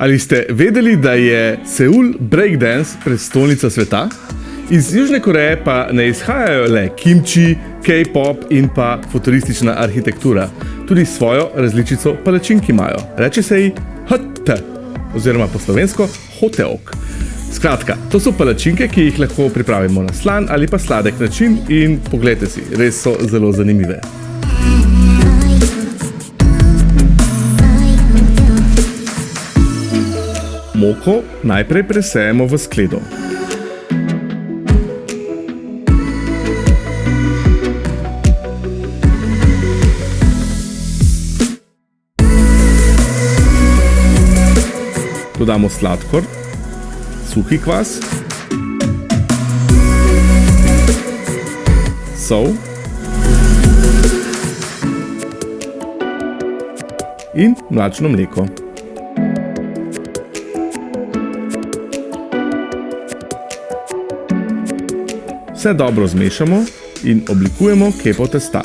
Ali ste vedeli, da je Seul breakdance prestolnica sveta? Iz Južne Koreje pa ne izhajajo le kimči, K-pop in pa futuristična arhitektura. Tudi svojo različico palačink imajo. Reče se ji HT, oziroma po slovensko hoteok. Skratka, to so palačinke, ki jih lahko pripravimo na slan ali pa sladek način in poglejte si, res so zelo zanimive. Moko najprej presejemo v skledo. Dodamo sladkor, suhi kvas, sol in mlačno mleko. Vse dobro zmešamo in oblikujemo kepo testa.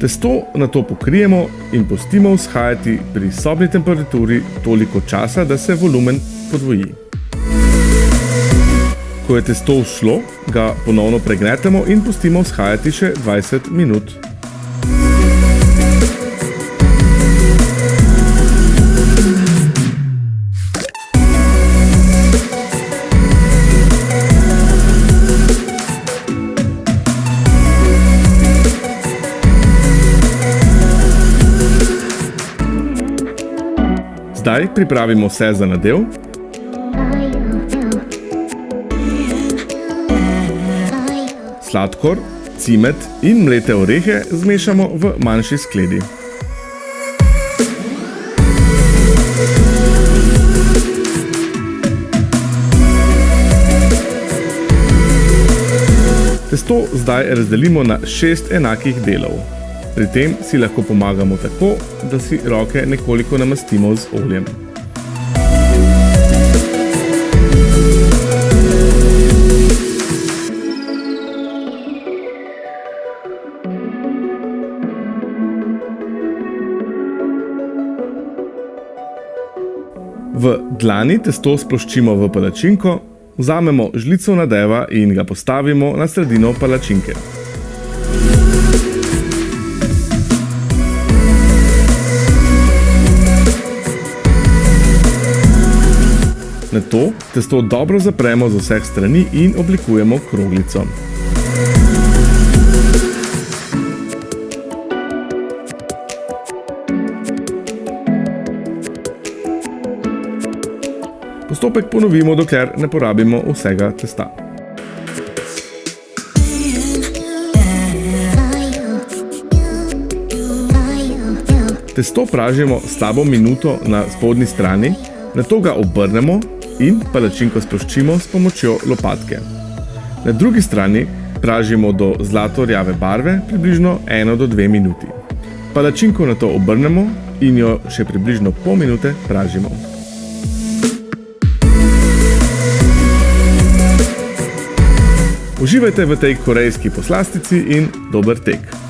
Testo nato pokrijemo in pustimo vzhajati pri sobni temperaturi toliko časa, da se volumen podvoji. Ko je testo vzšlo, ga ponovno pregnetemo in pustimo vzhajati še 20 minut. Zdaj pripravimo vse za nadev. Sladkor, cimet in mlete orehe zmešamo v manjši skledi. Testo zdaj razdelimo na 6 enakih delov. Pri tem si lahko pomagamo tako, da si roke nekoliko namastimo z oljem. V dlani testo sploščimo v palačinko, vzamemo žlico nadeva in ga postavimo na sredino palačinke. Nato testo dobro zapremo z vseh strani in oblikujemo kroglico. Postopek ponovimo, dokler ne porabimo vsega testa. Testo pražimo slabo minuto na spodnji strani, nato ga obrnemo in palačinko sploščimo s pomočjo lopatke. Na drugi strani pražimo do zlato-rjave barve približno 1 do 2 minuti. Palačinko nato obrnemo in jo še približno pol minute pražimo. Uživajte v tej korejski poslastici in dober tek!